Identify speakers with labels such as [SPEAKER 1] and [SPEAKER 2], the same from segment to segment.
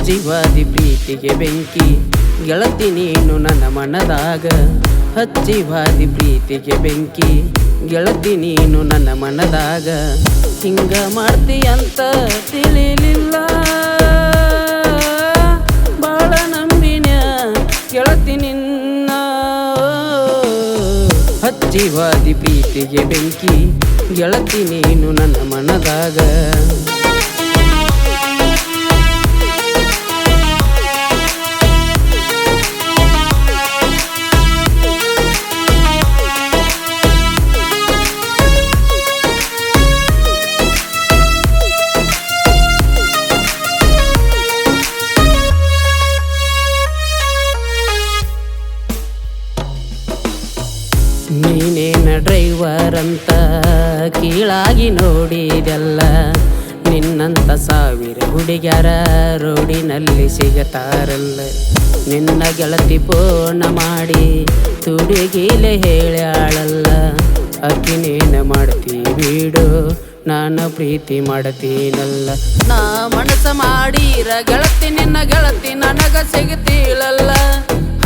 [SPEAKER 1] ಹಚ್ಚಿವಾದಿ ಪ್ರೀತಿಗೆ ಬೆಂಕಿ ಗೆಳತಿ ನೀನು ನನ್ನ ಮನದಾಗ. ಹಚ್ಚಿವಾದಿ ಪ್ರೀತಿಗೆ ಬೆಂಕಿ ಗೆಳತಿ ನೀನು ನನ್ನ ಮನದಾಗ. ಹಿಂಗ ಮಾಡ್ತೀಯಂತ ತಿಳಿಲಿಲ್ಲ, ಬಾಳ ನಂಬಿನ ಗೆಳತಿ ನಿನ್ನ. ಹಚ್ಚಿವಾದಿ ಪ್ರೀತಿಗೆ ಬೆಂಕಿ ಗೆಳತಿ ನೀನು ನನ್ನ ಮನದಾಗ. ನೀನೇನ ಡ್ರೈವರ್ ಅಂತ ಕೀಳಾಗಿ ನೋಡಿದೆಲ್ಲ, ನಿನ್ನಂತ ಸಾವಿರ ಹುಡುಗ್ಯಾರ ರೋಡಿನಲ್ಲಿ ಸಿಗತಾರಲ್ಲ. ನಿನ್ನ ಗೆಳತಿ ಫೋನ ಮಾಡಿ ತುಡುಗಿಲೆ ಹೇಳ್ಯಾಳಲ್ಲ, ಅಕ್ಕಿನೇನ ಮಾಡ್ತೀ ಬಿಡು ನಾನು ಪ್ರೀತಿ ಮಾಡ್ತೀನಲ್ಲ. ನಾ ಮನಸ ಮಾಡಿರ ಗೆಳತಿ ನಿನ್ನ ಗೆಳತಿ ನನಗ ಸಿಗತೀಳಲ್ಲ.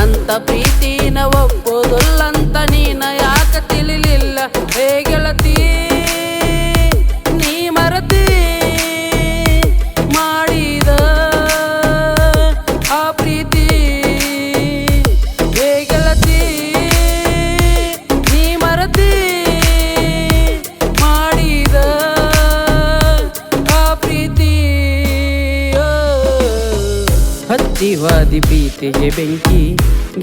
[SPEAKER 1] ಅಂತ ಪ್ರೀತಿನ ಒಪ್ಪೋದಲ್ಲಂತ ನೀನ ಯಾಕ ತಿಳಿಲಿಲ್ಲ. ಹೇ ಗೆಳತಿ ನೀ ಮರತಿ ಮಾಡಿದ ಆ ಪ್ರೀತಿ. ಹೇ ಗೆಳತಿ ನೀ ಮರತಿ ಮಾಡಿದ ಆ ಪ್ರೀತಿ. ಹಚ್ಚಿವಾದಿ ಪ್ರೀತಿಗೆ ಬೆಂಕಿ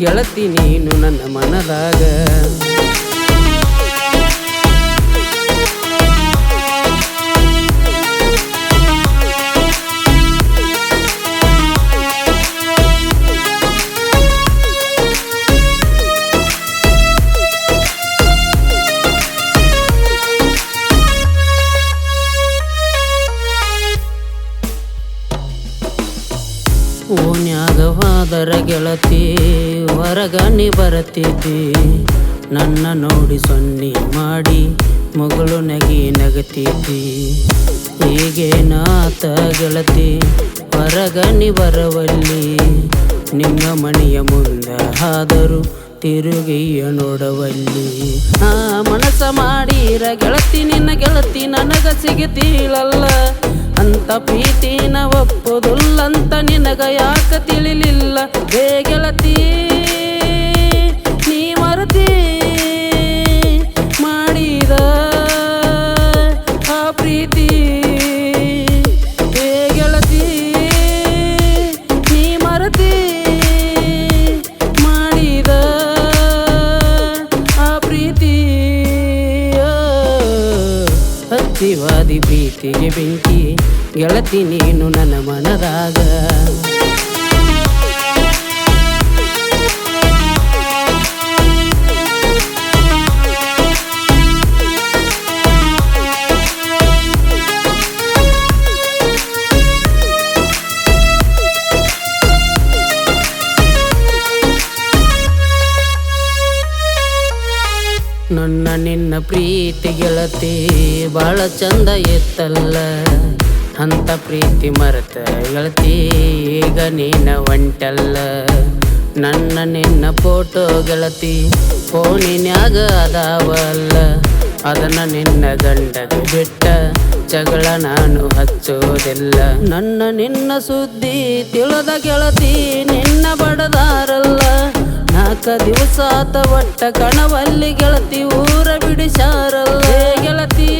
[SPEAKER 1] ಗೆಳತಿ ನೀನು ನನ್ನ ಮನದಾಗ. ಓನ್ಯಾಗವಾದರ ಗೆಳತಿ ಹೊರಗ ನೀ ಬರತಿದ್ದಿ, ನನ್ನ ನೋಡಿ ಸೊನ್ನಿ ಮಾಡಿ ಮಗಳು ನಗಿ ನಗತಿದ್ದಿ. ಈಗೇನಾತ ಗೆಳತಿ ಹೊರಗ ನೀ ಬರವಲ್ಲಿ, ನಿಮ್ಮ ಮನೆಯ ಮುಂದೆ ಆದರೂ ತಿರುಗಿಯ ನೋಡವಲ್ಲಿ. ಆ ಮನಸ ಮಾಡಿರ ಗೆಳತಿ ನಿನ್ನ ಗೆಳತಿ ನನಗ ಸಿಗತೀಳಲ್ಲ. ಅಂತ ಪ್ರೀತಿನ ಒಪ್ಪೋದುಲ್ಲಂತ ನಿನಗ ಯಾಕ ತಿಳಿಲಿಲ್ಲ. ಹೇ ಗೆಳತಿ ನೀ ಮರತಿ ಮಾಡಿದ ಆ ಪ್ರೀತಿ. ಹೇ ಗೆಳತಿ ನೀ ಮರತಿ ಮಾಡಿದ ಆ ಪ್ರೀತಿ. ಹಚ್ಚಿವಾದಿ ಪ್ರೀತಿಗೆ ಬೆಂಕಿ ಗೆಳತಿ ನೀನು ನನ್ನ ಮನದಾಗ. ನನ್ನ ನಿನ್ನ ಪ್ರೀತಿ ಗೆಳತಿ ಬಾಳ ಚಂದ ಇತ್ತಲ್ಲ. ಅಂತ ಪ್ರೀತಿ ಮರೆತ ಗೆಳತಿ ಈಗ ನೀನ ಒಂಟಲ್ಲ. ನನ್ನ ನಿನ್ನ ಫೋಟೋ ಗೆಳತಿ ಫೋನಿನ್ಯಾಗ ಅದಾವಲ್ಲ, ಅದನ್ನ ನಿನ್ನ ಗಂಡಗ ಬಿಟ್ಟ ಜಗಳ ನಾನು ಹಚ್ಚೋದಿಲ್ಲ. ನನ್ನ ನಿನ್ನ ಸುದ್ದಿ ತಿಳಿದ ಗೆಳತಿ ನಿನ್ನ ಬಡದಾರಲ್ಲ. 4 ದಿವಸ ಒಟ್ಟ ಕಣವಲ್ಲಿ ಗೆಳತಿ ಊರ ಬಿಡಿಸಾರಲ್ಲ. ಗೆಳತಿ